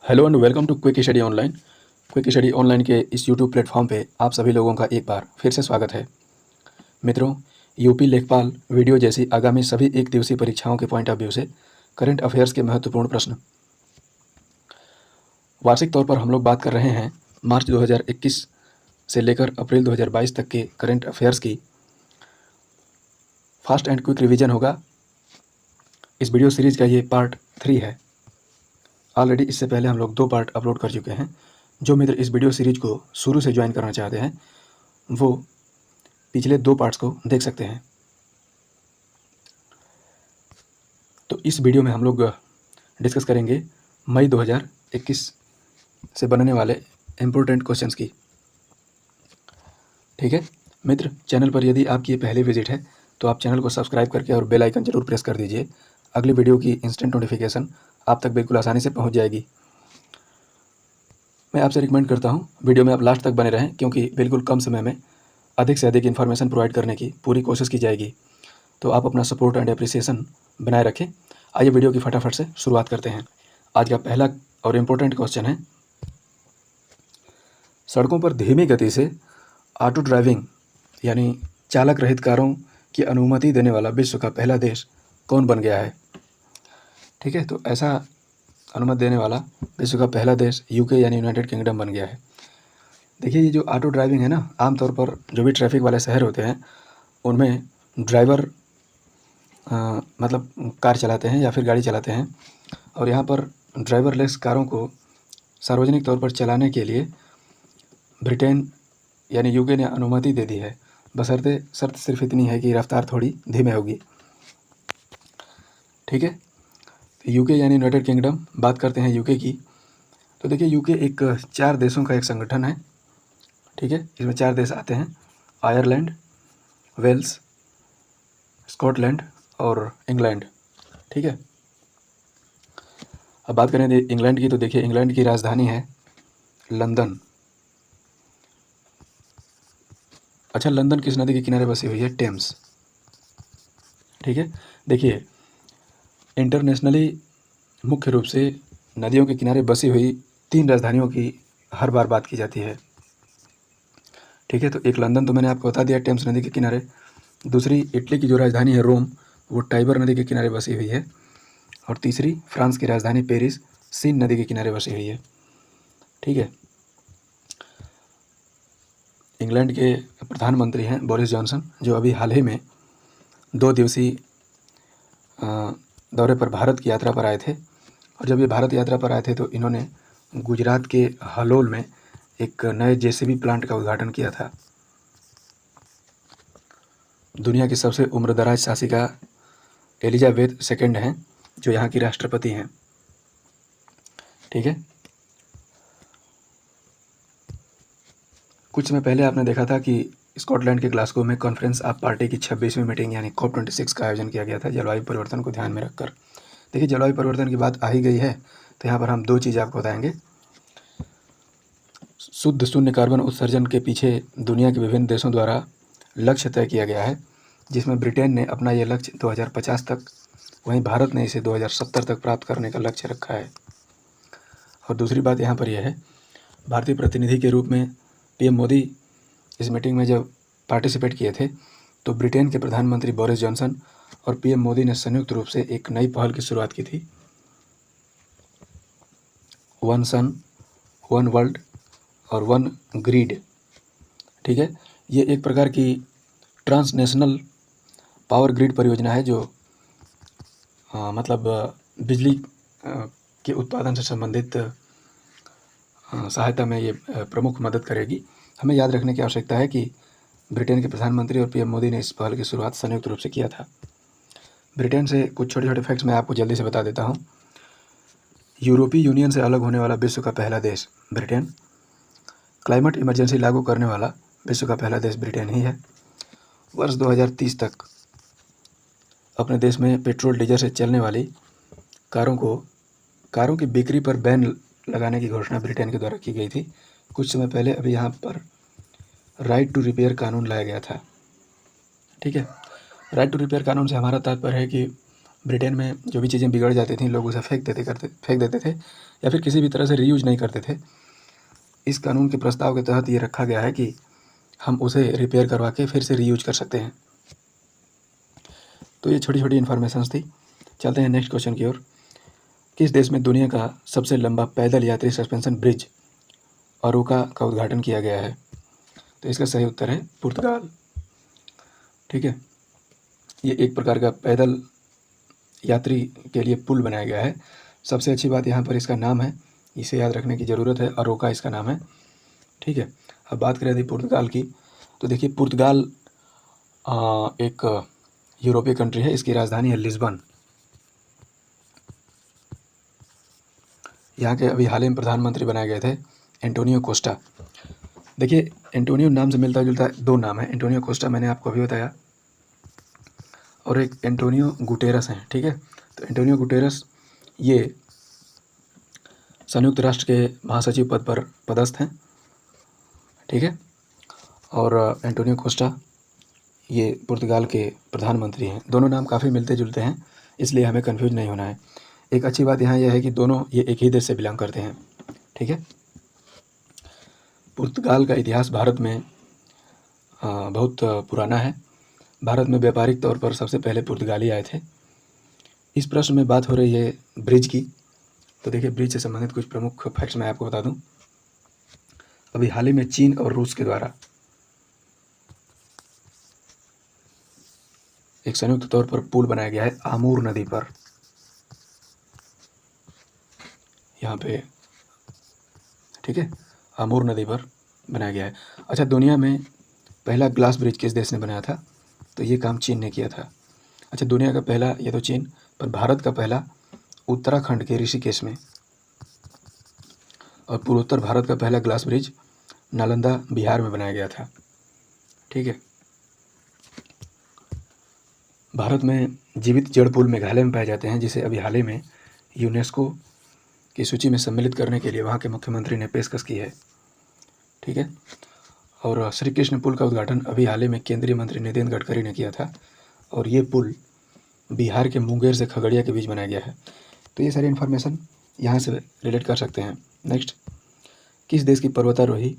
Hello and welcome to Quick Study Online. Quick Study Online के इस YouTube platform पे आप सभी लोगों का एक बार फिर से स्वागत है। मित्रों, यूपी लेखपाल वीडियो जैसी आगामी सभी एक दिवसीय परीक्षाओं के पॉइंट ऑफ व्यू से करंट अफेयर्स के महत्वपूर्ण प्रश्न। वार्षिक तौर पर हम लोग बात कर रहे हैं मार्च 2021 से लेकर अप्रैल 2022 तक के करंट अफेयर्स की। फास्ट एंड क्विक रिवीजन होगा। इस वीडियो सीरीज का ये पार्ट 3 है। ऑलरेडी इससे पहले हम लोग 2 पार्ट अपलोड कर चुके हैं। जो मित्र इस वीडियो सीरीज को शुरू से ज्वाइन करना चाहते हैं वो पिछले 2 पार्ट्स को देख सकते हैं। तो इस वीडियो में हम लोग डिस्कस करेंगे मई 2021 से बनने वाले इम्पोर्टेंट क्वेश्चंस की। ठीक है मित्र, चैनल पर यदि आपकी ये पहली विजिट है तो आप चैनल को सब्सक्राइब करके और बेल आइकन जरूर प्रेस कर दीजिए। अगली वीडियो की इंस्टेंट नोटिफिकेशन आप तक बिल्कुल आसानी से पहुंच जाएगी। मैं आपसे रिकमेंड करता हूं वीडियो में आप लास्ट तक बने रहें, क्योंकि बिल्कुल कम समय में अधिक से अधिक इन्फॉर्मेशन प्रोवाइड करने की पूरी कोशिश की जाएगी। तो आप अपना सपोर्ट एंड अप्रिसिएशन बनाए रखें। आइए वीडियो की फटाफट से शुरुआत करते हैं। आज का पहला और इम्पोर्टेंट क्वेश्चन है, सड़कों पर धीमी गति से ऑटो ड्राइविंग यानी चालक रहित कारों की अनुमति देने वाला विश्व का पहला देश कौन बन गया है? ठीक है, तो ऐसा अनुमति देने वाला विश्व का पहला देश यूके यानी यूनाइटेड किंगडम बन गया है। देखिए, ये जो ऑटो ड्राइविंग है ना, आमतौर पर जो भी ट्रैफिक वाले शहर होते हैं उनमें ड्राइवर मतलब कार चलाते हैं या फिर गाड़ी चलाते हैं, और यहाँ पर ड्राइवरलेस कारों को सार्वजनिक तौर पर चलाने के लिए ब्रिटेन यानी यूके ने अनुमति दे दी है। बशर्ते शर्त सिर्फ इतनी है कि रफ्तार थोड़ी धीमे होगी। ठीक है, यूके यानी यूनाइटेड किंगडम। बात करते हैं यूके की। तो देखिए, यूके एक 4 देशों का एक संगठन है। ठीक है, इसमें 4 देश आते हैं, आयरलैंड, वेल्स, स्कॉटलैंड और इंग्लैंड। ठीक है, अब बात करें इंग्लैंड की। तो देखिए, इंग्लैंड की राजधानी है लंदन। अच्छा, लंदन किस नदी के किनारे बसी हुई है? टेम्स। ठीक है, देखिए इंटरनेशनली मुख्य रूप से नदियों के किनारे बसी हुई 3 राजधानियों की हर बार बात की जाती है। ठीक है, तो एक लंदन तो मैंने आपको बता दिया, टेम्स नदी के किनारे। दूसरी इटली की जो राजधानी है रोम, वो टाइबर नदी के किनारे बसी हुई है। और तीसरी फ्रांस की राजधानी पेरिस सीन नदी के किनारे बसी हुई है। ठीक है, इंग्लैंड के प्रधानमंत्री हैं बोरिस जॉनसन, जो अभी हाल ही में 2 दिवसीय दौरे पर भारत की यात्रा पर आए थे। और जब ये भारत यात्रा पर आए थे तो इन्होंने गुजरात के हलोल में एक नए जेसीबी प्लांट का उद्घाटन किया था। दुनिया की सबसे उम्रदराज शासिका एलिजाबेथ सेकेंड हैं, जो यहाँ की राष्ट्रपति हैं। ठीक है, कुछ समय पहले आपने देखा था कि स्कॉटलैंड के ग्लासगो में कॉन्फ्रेंस ऑफ पार्टी की 26वीं मीटिंग यानी COP26 का आयोजन किया गया था, जलवायु परिवर्तन को ध्यान में रखकर। देखिए, जलवायु परिवर्तन की बात आ ही गई है तो यहाँ पर हम 2 चीज़ आपको बताएंगे। शुद्ध शून्य कार्बन उत्सर्जन के पीछे दुनिया के विभिन्न देशों द्वारा लक्ष्य तय किया गया है, जिसमें ब्रिटेन ने अपना ये लक्ष्य 2050 तक, वहीं भारत ने इसे 2070 तक प्राप्त करने का लक्ष्य रखा है। और दूसरी बात यहाँ पर यह है, भारतीय प्रतिनिधि के रूप में PM मोदी इस मीटिंग में जब पार्टिसिपेट किए थे तो ब्रिटेन के प्रधानमंत्री बोरिस जॉनसन और PM मोदी ने संयुक्त रूप से एक नई पहल की शुरुआत की थी, वन सन, वन वर्ल्ड और वन ग्रिड। ठीक है, ये एक प्रकार की ट्रांसनेशनल पावर ग्रिड परियोजना है जो मतलब बिजली के उत्पादन से संबंधित सहायता में ये प्रमुख मदद करेगी। हमें याद रखने की आवश्यकता है कि ब्रिटेन के प्रधानमंत्री और PM मोदी ने इस पहल की शुरुआत संयुक्त रूप से किया था। ब्रिटेन से कुछ छोटे छोटे फैक्ट्स मैं आपको जल्दी से बता देता हूँ। यूरोपीय यूनियन से अलग होने वाला विश्व का पहला देश ब्रिटेन। क्लाइमेट इमरजेंसी लागू करने वाला विश्व का पहला देश ब्रिटेन ही है। वर्ष 2030 तक अपने देश में पेट्रोल डीजल से चलने वाली कारों की बिक्री पर बैन लगाने की घोषणा ब्रिटेन के द्वारा की गई थी कुछ समय पहले। अभी यहाँ पर राइट टू रिपेयर कानून लाया गया था। ठीक है, राइट टू रिपेयर कानून से हमारा तात्पर्य है कि ब्रिटेन में जो भी चीज़ें बिगड़ जाती थीं लोग उसे फेंक देते थे या फिर किसी भी तरह से रीयूज नहीं करते थे। इस कानून के प्रस्ताव के तहत ये रखा गया है कि हम उसे रिपेयर करवा के फिर से रीयूज कर सकते हैं। तो ये छोटी छोटी इन्फॉर्मेशंस थी। चलते हैं नेक्स्ट क्वेश्चन की ओर। किस देश में दुनिया का सबसे लंबा पैदल यात्री सस्पेंशन ब्रिज अरोका का उद्घाटन किया गया है? तो इसका सही उत्तर है पुर्तगाल। ठीक है, ये एक प्रकार का पैदल यात्री के लिए पुल बनाया गया है। सबसे अच्छी बात यहाँ पर इसका नाम है, इसे याद रखने की ज़रूरत है, अरोका इसका नाम है। ठीक है, अब बात करें यदि पुर्तगाल की, तो देखिए पुर्तगाल एक यूरोपीय कंट्री है। इसकी राजधानी है लिस्बन। यहाँ के अभी हाल ही में प्रधानमंत्री बनाए गए थे एंटोनियो कोस्टा। देखिए एंटोनियो नाम से मिलता जुलता दो नाम है, एंटोनियो कोस्टा मैंने आपको अभी बताया, और एक एंटोनियो गुटेरस हैं। ठीक है, तो एंटोनियो गुटेरस ये संयुक्त राष्ट्र के महासचिव पद पर पदस्थ हैं। ठीक है, और एंटोनियो कोस्टा ये पुर्तगाल के प्रधानमंत्री हैं। दोनों नाम काफ़ी मिलते जुलते हैं, इसलिए हमें कंफ्यूज नहीं होना है। एक अच्छी बात यहाँ यह है कि दोनों ये एक ही देश से बिलोंग करते हैं। ठीक है, पुर्तगाल का इतिहास भारत में बहुत पुराना है। भारत में व्यापारिक तौर पर सबसे पहले पुर्तगाली आए थे। इस प्रश्न में बात हो रही है ब्रिज की, तो देखिए ब्रिज से संबंधित कुछ प्रमुख फैक्ट्स मैं आपको बता दूं। अभी हाल ही में चीन और रूस के द्वारा एक संयुक्त तौर पर पुल बनाया गया है आमूर नदी पर। यहाँ पे ठीक है, आमूर नदी पर बनाया गया है। अच्छा, दुनिया में पहला ग्लास ब्रिज किस देश ने बनाया था? तो ये काम चीन ने किया था। अच्छा, दुनिया का पहला, ये तो चीन, पर भारत का पहला उत्तराखंड के ऋषिकेश में, और पूर्वोत्तर भारत का पहला ग्लास ब्रिज नालंदा बिहार में बनाया गया था। ठीक है, भारत में जीवित जड़ पुल मेघालय में पाए जाते हैं, जिसे अभी हाल ही में यूनेस्को की सूची में सम्मिलित करने के लिए वहाँ के मुख्यमंत्री ने पेशकश की है। ठीक है, और श्री कृष्ण पुल का उद्घाटन अभी हाल ही में केंद्रीय मंत्री नितिन गडकरी ने किया था, और ये पुल बिहार के मुंगेर से खगड़िया के बीच बनाया गया है। तो ये सारी इन्फॉर्मेशन यहाँ से रिलेट कर सकते हैं। नेक्स्ट, किस देश की पर्वतारोही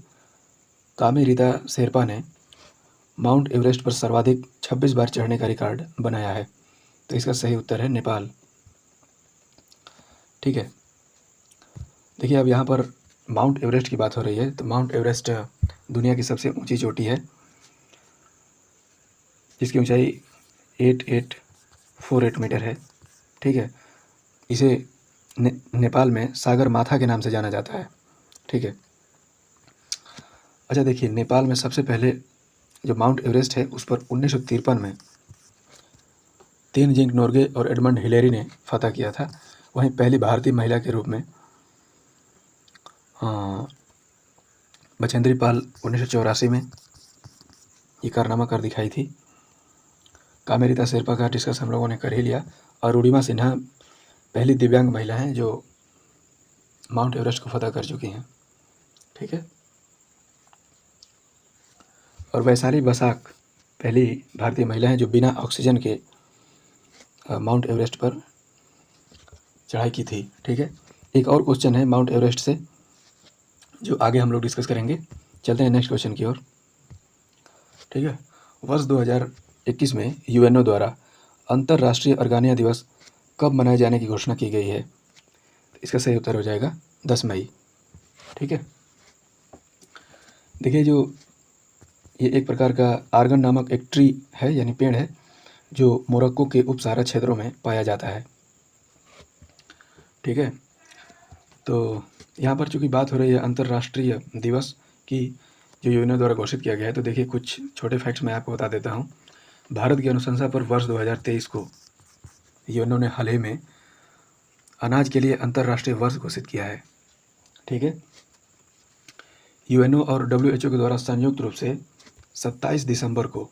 कामी रीता शेरपा ने माउंट एवरेस्ट पर सर्वाधिक 26 बार चढ़ने का रिकॉर्ड बनाया है? तो इसका सही उत्तर है नेपाल। ठीक है, देखिए अब यहाँ पर माउंट एवरेस्ट की बात हो रही है, तो माउंट एवरेस्ट दुनिया की सबसे ऊंची चोटी है, जिसकी ऊंचाई 8848 मीटर है। ठीक है, इसे नेपाल में सागर माथा के नाम से जाना जाता है। ठीक है, अच्छा देखिए नेपाल में सबसे पहले जो माउंट एवरेस्ट है उस पर 1953 में तेनजिंग नोर्गे और एडमंड हिलेरी ने फतह किया था। वहीं पहली भारतीय महिला के रूप में बचेंद्री पाल 1984 में ये कारनामा कर दिखाई थी। कामेरीता शेरपा का डिस्कस हम लोगों ने कर ही लिया, और अरुणिमा सिन्हा पहली दिव्यांग महिला हैं जो माउंट एवरेस्ट को फतह कर चुकी हैं। ठीक है, और वैशाली बसाक पहली भारतीय महिला हैं जो बिना ऑक्सीजन के माउंट एवरेस्ट पर चढ़ाई की थी। ठीक है, एक और क्वेश्चन है माउंट एवरेस्ट से जो आगे हम लोग डिस्कस करेंगे। चलते हैं नेक्स्ट क्वेश्चन की ओर। ठीक है, वर्ष 2021 में यूएनओ द्वारा अंतर्राष्ट्रीय अर्गानिया दिवस कब मनाए जाने की घोषणा की गई है? इसका सही उत्तर हो जाएगा 10 मई। ठीक है, देखिए जो ये एक प्रकार का आर्गन नामक एक ट्री है, यानी पेड़ है, जो मोरक्को के उपसारा क्षेत्रों में पाया जाता है। ठीक है, तो यहाँ पर चूँकि बात हो रही है अंतर्राष्ट्रीय दिवस की जो यूएनओ द्वारा घोषित किया गया है, तो देखिए कुछ छोटे फैक्ट्स मैं आपको बता देता हूँ। भारत की अनुशंसा पर वर्ष 2023 को यूएनओ ने हाल ही में अनाज के लिए अंतर्राष्ट्रीय वर्ष घोषित किया है। ठीक है, यूएनओ और डब्ल्यूएचओ के द्वारा संयुक्त रूप से 27 दिसंबर को,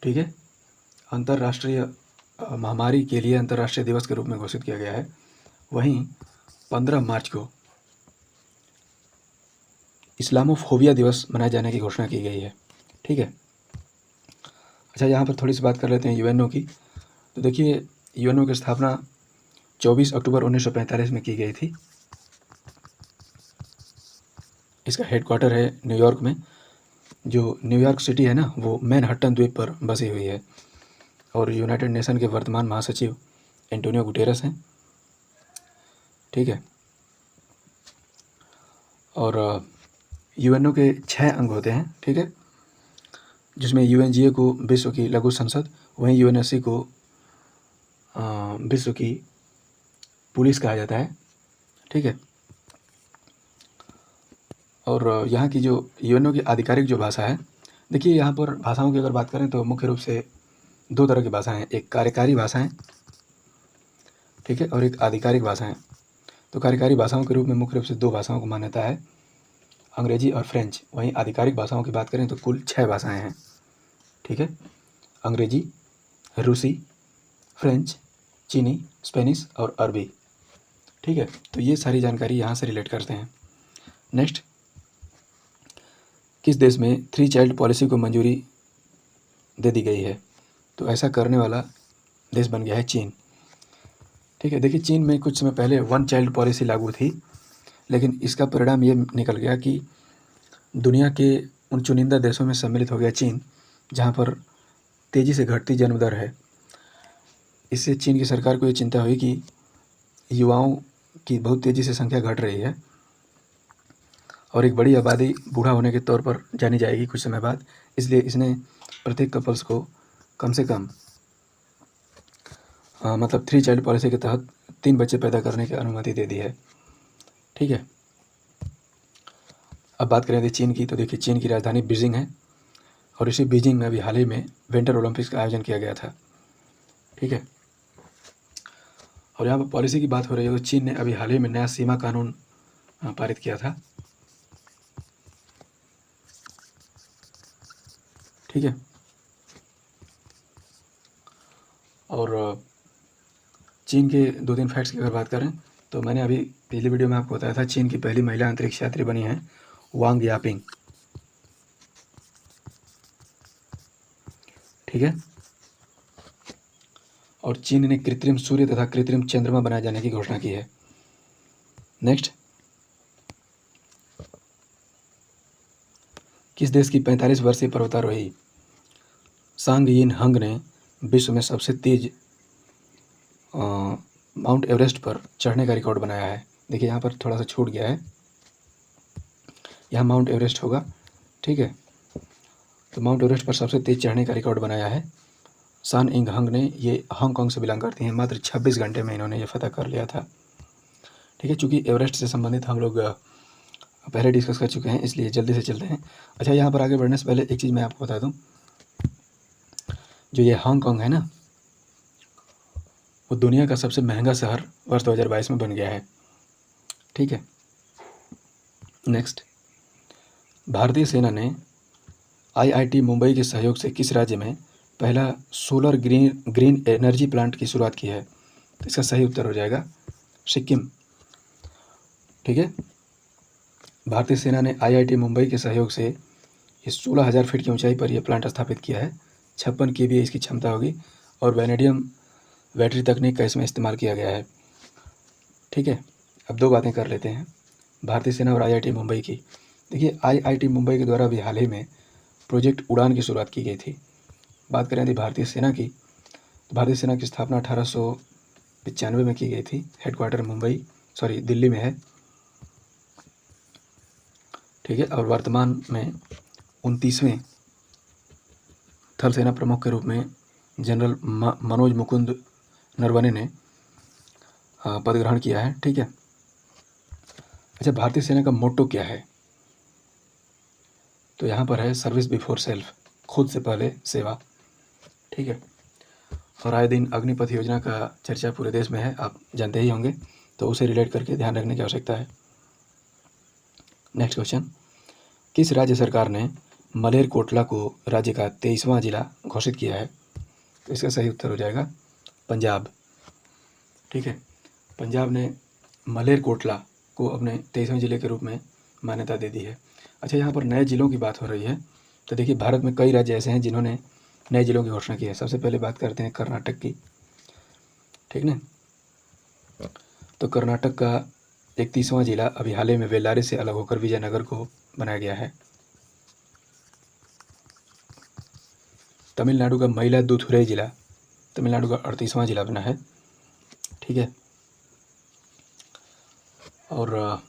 ठीक है, अंतर्राष्ट्रीय महामारी के लिए अंतर्राष्ट्रीय दिवस के रूप में घोषित किया गया है। वहीं 15 मार्च को इस्लामोफोबिया दिवस मनाए जाने की घोषणा की गई है। ठीक है, अच्छा, यहाँ पर थोड़ी सी बात कर लेते हैं यूएनओ की। तो देखिए, यूएनओ की स्थापना 24 अक्टूबर 1945 में की गई थी। इसका हेडक्वार्टर है न्यूयॉर्क में। जो न्यूयॉर्क सिटी है ना, वो मैनहट्टन द्वीप पर बसी हुई है। और यूनाइटेड नेशन के वर्तमान महासचिव एंटोनियो गुटेरस हैं। ठीक है। और यूएनओ के 6 अंग होते हैं। ठीक है, जिसमें यूएनजीए को विश्व की लघु संसद, वहीं यूएनएससी को विश्व की पुलिस कहा जाता है। ठीक है। और यहाँ की जो यूएनओ की आधिकारिक जो भाषा है, देखिए यहाँ पर भाषाओं की अगर बात करें तो मुख्य रूप से 2 तरह की भाषाएं हैं, एक कार्यकारी भाषाएं, ठीक है, और एक आधिकारिक भाषाएं। तो कार्यकारी भाषाओं के रूप में मुख्य रूप से 2 भाषाओं को मान्यता है, अंग्रेजी और फ्रेंच। वहीं आधिकारिक भाषाओं की बात करें तो कुल 6 भाषाएं हैं। ठीक है, अंग्रेजी, रूसी, फ्रेंच, चीनी, स्पेनिश और अरबी। ठीक है, तो ये सारी जानकारी यहाँ से रिलेट करते हैं। नेक्स्ट, किस देश में 3 चाइल्ड पॉलिसी को मंजूरी दे दी गई है? तो ऐसा करने वाला देश बन गया है चीन। ठीक है, देखिए चीन में कुछ समय पहले 1 चाइल्ड पॉलिसी लागू थी, लेकिन इसका परिणाम ये निकल गया कि दुनिया के उन चुनिंदा देशों में सम्मिलित हो गया चीन, जहाँ पर तेज़ी से घटती जन्म दर है। इससे चीन की सरकार को ये चिंता हुई कि युवाओं की बहुत तेज़ी से संख्या घट रही है और एक बड़ी आबादी बूढ़ा होने के तौर पर जानी जाएगी कुछ समय बाद। इसलिए इसने प्रत्येक कपल्स को कम से कम मतलब 3 चाइल्ड पॉलिसी के तहत 3 बच्चे पैदा करने की अनुमति दे दी है। ठीक है, अब बात करें चीन की, तो देखिए चीन की राजधानी बीजिंग है और इसी बीजिंग में अभी हाल ही में विंटर ओलंपिक्स का आयोजन किया गया था। ठीक है, और यहाँ पर पॉलिसी की बात हो रही है तो चीन ने अभी हाल ही में नया सीमा कानून पारित किया था। ठीक है, और चीन के 2-3 फैक्ट्स की अगर बात करें तो मैंने अभी पिछली वीडियो में आपको बताया था, चीन की पहली महिला अंतरिक्ष यात्री बनी है वांग यापिंग। ठीक है, और चीन ने कृत्रिम सूर्य तथा कृत्रिम चंद्रमा बनाए जाने की घोषणा की है। नेक्स्ट, किस देश की 45 वर्षीय पर्वतारोही सांग यिन हंग ने विश्व में सबसे तेज माउंट एवरेस्ट पर चढ़ने का रिकॉर्ड बनाया है? देखिए यहाँ पर थोड़ा सा छूट गया है, यहाँ माउंट एवरेस्ट होगा। ठीक है, तो माउंट एवरेस्ट पर सबसे तेज चढ़ने का रिकॉर्ड बनाया है सान इंग हंग ने। ये हांगकांग से बिलोंग करती हैं। मात्र 26 घंटे में इन्होंने ये फतह कर लिया था। ठीक है, चूँकि एवरेस्ट से संबंधित हम लोग पहले डिस्कस कर चुके हैं, इसलिए जल्दी से चलते हैं। अच्छा, यहाँ पर आगे बढ़ने से पहले एक चीज़ मैं आपको बता दूँ, जो ये हांगकांग है ना, वो दुनिया का सबसे महंगा शहर वर्ष 2022 में बन गया है। ठीक है, नेक्स्ट, भारतीय सेना ने आईआईटी मुंबई के सहयोग से किस राज्य में पहला सोलर ग्रीन एनर्जी प्लांट की शुरुआत की है? तो इसका सही उत्तर हो जाएगा सिक्किम। ठीक है, भारतीय सेना ने आईआईटी मुंबई के सहयोग से ये 16,000 फीट की ऊंचाई पर यह प्लांट स्थापित किया है। 56 kVA इसकी क्षमता होगी और वैनेडियम बैटरी तकनीक का इसमें इस्तेमाल किया गया है। ठीक है, अब 2 बातें कर लेते हैं भारतीय सेना और आईआईटी मुंबई की। देखिए, आईआईटी मुंबई के द्वारा भी हाल ही में प्रोजेक्ट उड़ान की शुरुआत की गई थी। बात करें यदि भारतीय सेना की, तो भारतीय सेना की स्थापना 1895 में की गई थी। हेडक्वार्टर दिल्ली में है। ठीक है, और वर्तमान में 29वें थल सेना प्रमुख के रूप में जनरल मनोज मुकुंद नरवणे ने पद ग्रहण किया है। ठीक है, अच्छा, भारतीय सेना का मोट्टो क्या है? तो यहाँ पर है सर्विस बिफोर सेल्फ, खुद से पहले सेवा। ठीक है, और आए दिन अग्निपथ योजना का चर्चा पूरे देश में है, आप जानते ही होंगे, तो उसे रिलेट करके ध्यान रखने की आवश्यकता है। नेक्स्ट क्वेश्चन, किस राज्य सरकार ने मलेरकोटला को राज्य का 23वां जिला घोषित किया है? तो इसका सही उत्तर हो जाएगा पंजाब। ठीक है, पंजाब ने मलेरकोटला को अपने 23वें जिले के रूप में मान्यता दे दी है। अच्छा, यहाँ पर नए जिलों की बात हो रही है, तो देखिए भारत में कई राज्य ऐसे हैं जिन्होंने नए जिलों की घोषणा की है। सबसे पहले बात करते हैं कर्नाटक की, ठीक ना। तो कर्नाटक का 31वां जिला अभी हाल ही में बेल्लारी से अलग होकर विजयनगर को बनाया गया है। तमिलनाडु का मयिलादुथुरई जिला तमिलनाडु का 38वां जिला बना है, ठीक है। और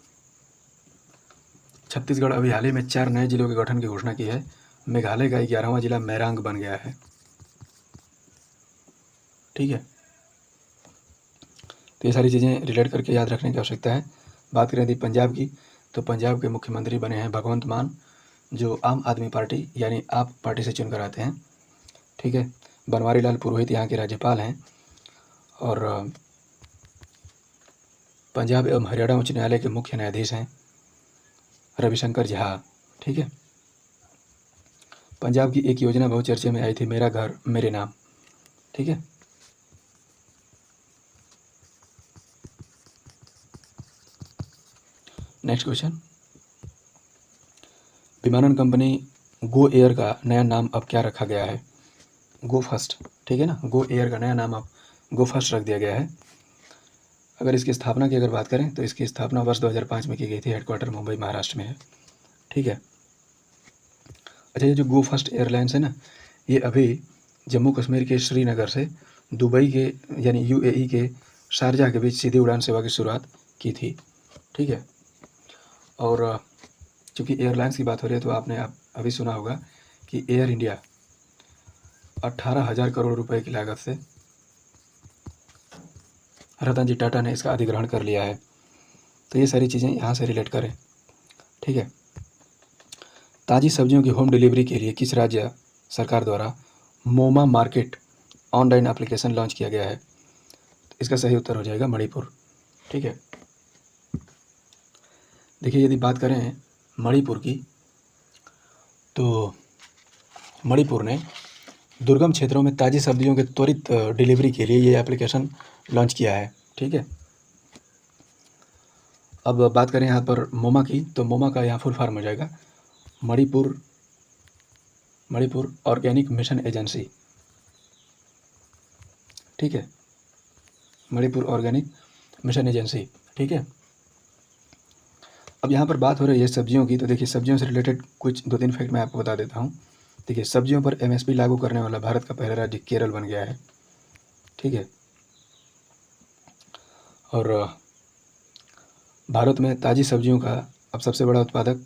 छत्तीसगढ़ अभी हाल ही में 4 नए जिलों के गठन की घोषणा की है। मेघालय का 11वां जिला मैरांग बन गया है, ठीक है। तो ये सारी चीज़ें रिलेट करके याद रखने की आवश्यकता है। बात करें यदि पंजाब की, तो पंजाब के मुख्यमंत्री बने हैं भगवंत मान, जो आम आदमी पार्टी यानी आप पार्टी से चुनकर आते हैं, ठीक है। बनवारी लाल पुरोहित यहाँ के राज्यपाल हैं। और पंजाब एवं हरियाणा उच्च न्यायालय के मुख्य न्यायाधीश हैं रविशंकर झा, ठीक है। पंजाब की एक योजना बहुत चर्चे में आई थी, मेरा घर मेरे नाम, ठीक है। नेक्स्ट क्वेश्चन, विमानन कंपनी गो एयर का नया नाम अब क्या रखा गया है? गो फर्स्ट, ठीक है ना। गो एयर का नया नाम अब गो फर्स्ट रख दिया गया है। अगर इसकी स्थापना की बात करें तो इसकी स्थापना वर्ष 2005 में की गई थी। हेडक्वार्टर मुंबई महाराष्ट्र में है, ठीक है। अच्छा, ये जो गो फर्स्ट एयरलाइंस है ना, ये अभी जम्मू कश्मीर के श्रीनगर से दुबई के यानी यूएई के शारजाह के बीच सीधी उड़ान सेवा की शुरुआत की थी, ठीक है। और चूँकि एयरलाइंस की बात हो रही है तो आपने अभी सुना होगा कि एयर इंडिया 18,000 करोड़ रुपए की लागत से रतन जी टाटा ने इसका अधिग्रहण कर लिया है। तो ये सारी चीज़ें यहाँ से रिलेट करें, ठीक है। ताज़ी सब्जियों की होम डिलीवरी के लिए किस राज्य सरकार द्वारा मोमा मार्केट ऑनलाइन एप्लीकेशन लॉन्च किया गया है? इसका सही उत्तर हो जाएगा मणिपुर, ठीक है। देखिए, यदि बात करें मणिपुर की, तो मणिपुर ने दुर्गम क्षेत्रों में ताज़ी सब्जियों के त्वरित डिलीवरी के लिए ये एप्लीकेशन लॉन्च किया है, ठीक है। अब बात करें यहाँ पर मोमा की, तो मोमा का यहाँ फुल फॉर्म हो जाएगा मणिपुर ऑर्गेनिक मिशन एजेंसी, ठीक है। मणिपुर ऑर्गेनिक मिशन एजेंसी, ठीक है। अब यहाँ पर बात हो रही है सब्जियों की, तो देखिए सब्जियों से रिलेटेड कुछ 2-3 फैक्ट मैं आपको बता देता हूँ। देखिए, सब्जियों पर एमएसपी लागू करने वाला भारत का पहला राज्य केरल बन गया है, ठीक है। और भारत में ताज़ी सब्जियों का अब सबसे बड़ा उत्पादक,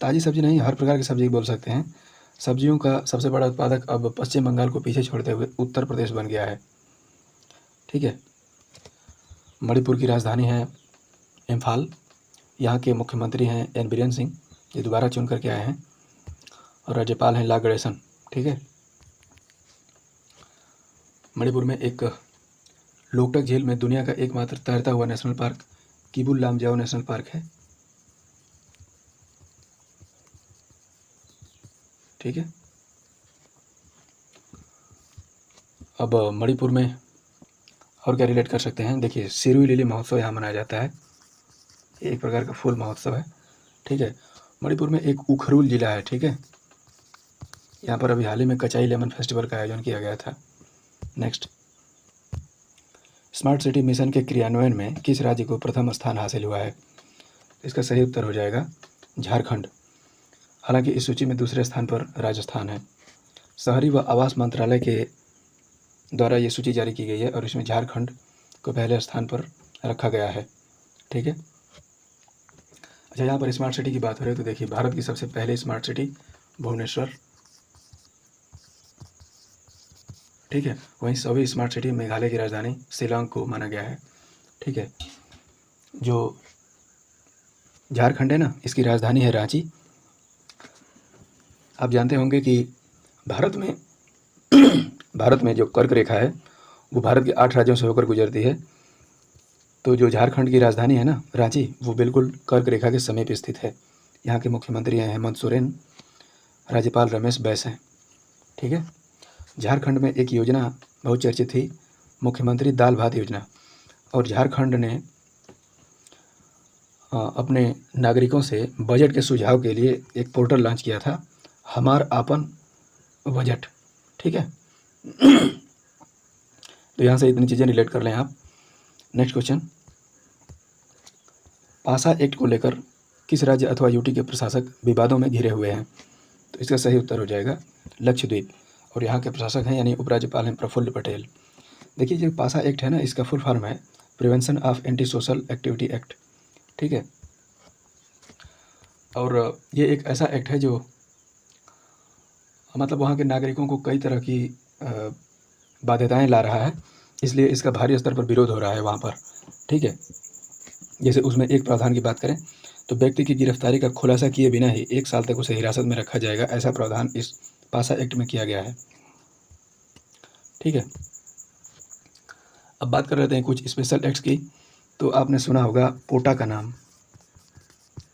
ताज़ी सब्जी नहीं, हर प्रकार की सब्जी बोल सकते हैं, सब्जियों का सबसे बड़ा उत्पादक अब पश्चिम बंगाल को पीछे छोड़ते हुए उत्तर प्रदेश बन गया है, ठीक है। मणिपुर की राजधानी है इम्फाल। यहाँ के मुख्यमंत्री हैं एन बीरेन सिंह, ये दोबारा चुन करके आए हैं। और राज्यपाल हैं ला गणेशन, ठीक है। मणिपुर में एक लोकटक झील में दुनिया का एकमात्र तैरता हुआ national park Keibul Lamjao national park है, ठीक है। अब मणिपुर में और क्या रिलेट कर सकते हैं? देखिए, सिरुई लिली महोत्सव यहाँ मनाया जाता है, एक प्रकार का फूल महोत्सव है, ठीक है। मणिपुर में एक उखरुल जिला है, ठीक है। यहाँ पर अभी हाल ही में कचाई लेमन फेस्टिवल का आयोजन किया गया था। नेक्स्ट, स्मार्ट सिटी मिशन के क्रियान्वयन में किस राज्य को प्रथम स्थान हासिल हुआ है? इसका सही उत्तर हो जाएगा झारखंड। हालांकि इस सूची में दूसरे स्थान पर राजस्थान है। शहरी व आवास मंत्रालय के द्वारा ये सूची जारी की गई है और इसमें झारखंड को पहले स्थान पर रखा गया है, ठीक है। अच्छा, यहाँ पर स्मार्ट सिटी की बात हो रही है तो देखिए, भारत की सबसे पहले स्मार्ट सिटी भुवनेश्वर, ठीक है। वहीं सभी स्मार्ट सिटी मेघालय की राजधानी शिलांग को माना गया है, ठीक है। जो झारखंड है ना, इसकी राजधानी है रांची। आप जानते होंगे कि भारत में भारत में जो कर्क रेखा है वो भारत के 8 राज्यों से होकर गुजरती है। तो जो झारखंड की राजधानी है ना रांची, वो बिल्कुल कर्क रेखा के समीप स्थित है। यहाँ के मुख्यमंत्री हैं हेमंत सोरेन, राज्यपाल रमेश बैस हैं, ठीक है। झारखंड में एक योजना बहुत चर्चित थी, मुख्यमंत्री दाल भात योजना। और झारखंड ने अपने नागरिकों से बजट के सुझाव के लिए एक पोर्टल लॉन्च किया था, हमार आपन बजट, ठीक है। तो यहाँ से इतनी चीज़ें रिलेट कर लें आप। नेक्स्ट क्वेश्चन, पासा एक्ट को लेकर किस राज्य अथवा यूटी के प्रशासक विवादों में घिरे हुए हैं? तो इसका सही उत्तर हो जाएगा लक्षद्वीप, और यहाँ के प्रशासक हैं यानी उपराज्यपाल हैं प्रफुल्ल पटेल। देखिए जो पासा एक्ट है ना, इसका फुल फॉर्म है prevention of anti social activity act, ठीक है। और ये एक ऐसा एक्ट है जो मतलब वहाँ के नागरिकों को कई तरह की बाध्यताएं ला रहा है, इसलिए इसका भारी स्तर पर विरोध हो रहा है वहाँ पर, ठीक है। जैसे उसमें एक प्रावधान की बात करें तो व्यक्ति की गिरफ्तारी का खुलासा किए बिना ही 1 साल तक उसे हिरासत में रखा जाएगा, ऐसा प्रावधान इस पासा एक्ट में किया गया है, ठीक है। अब बात कर लेते हैं कुछ स्पेशल एक्ट्स की। तो आपने सुना होगा पोटा का नाम,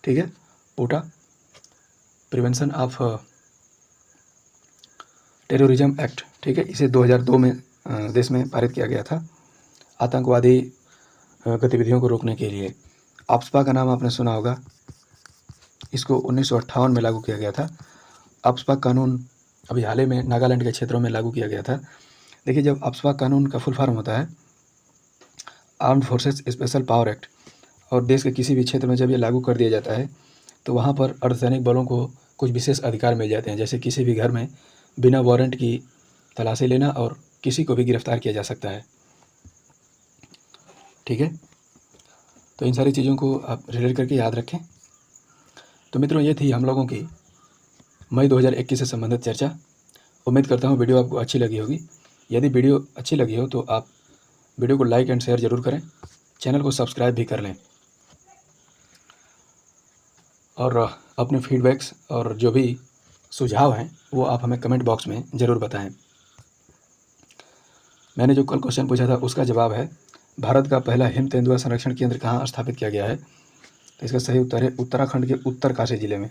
ठीक है, पोटा प्रिवेंशन ऑफ टेररिज्म एक्ट, ठीक है। इसे 2002 में देश में पारित किया गया था आतंकवादी गतिविधियों को रोकने के लिए। आफ्स्पा का नाम आपने सुना होगा, इसको 1958 में लागू किया गया था। आफ्स्पा कानून अभी हाल ही में नागालैंड के क्षेत्रों में लागू किया गया था। देखिए जब आफ्स्पा कानून का फुल फॉर्म होता है armed forces special power act, और देश के किसी भी क्षेत्र में जब ये लागू कर दिया जाता है तो वहाँ पर अर्धसैनिक बलों को कुछ विशेष अधिकार मिल जाते हैं, जैसे किसी भी घर में बिना वारंट की तलाशी लेना और किसी को भी गिरफ्तार किया जा सकता है, ठीक है। तो इन सारी चीज़ों को आप रिलेट करके याद रखें। तो मित्रों ये थी हम लोगों की मई 2021 से संबंधित चर्चा। उम्मीद करता हूँ वीडियो आपको अच्छी लगी होगी। यदि वीडियो अच्छी लगी हो तो आप वीडियो को लाइक एंड शेयर ज़रूर करें, चैनल को सब्सक्राइब भी कर लें, और अपने फीडबैक्स और जो भी सुझाव हैं वो आप हमें कमेंट बॉक्स में ज़रूर बताएं। मैंने जो कल क्वेश्चन पूछा था उसका जवाब है भारत का पहला हिम तेंदुआ संरक्षण केंद्र कहाँ स्थापित किया गया है? तो इसका सही उत्तर है उत्तराखंड के उत्तरकाशी जिले में।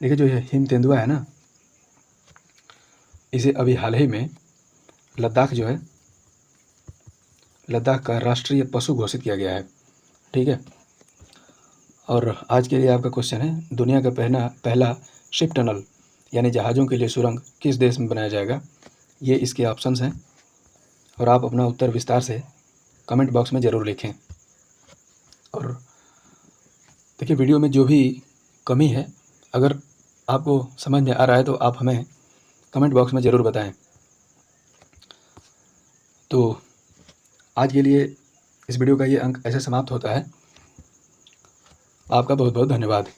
देखिए जो ये हिम तेंदुआ है ना, इसे अभी हाल ही में लद्दाख जो है, लद्दाख का राष्ट्रीय पशु घोषित किया गया है, ठीक है। और आज के लिए आपका क्वेश्चन है दुनिया का पहला शिप टनल यानी जहाज़ों के लिए सुरंग किस देश में बनाया जाएगा? ये इसके ऑप्शंस हैं, और आप अपना उत्तर विस्तार से कमेंट बॉक्स में ज़रूर लिखें। और देखिए वीडियो में जो भी कमी है अगर आपको समझ में आ रहा है तो आप हमें कमेंट बॉक्स में ज़रूर बताएं। तो आज के लिए इस वीडियो का ये अंक ऐसे समाप्त होता है। आपका बहुत बहुत धन्यवाद।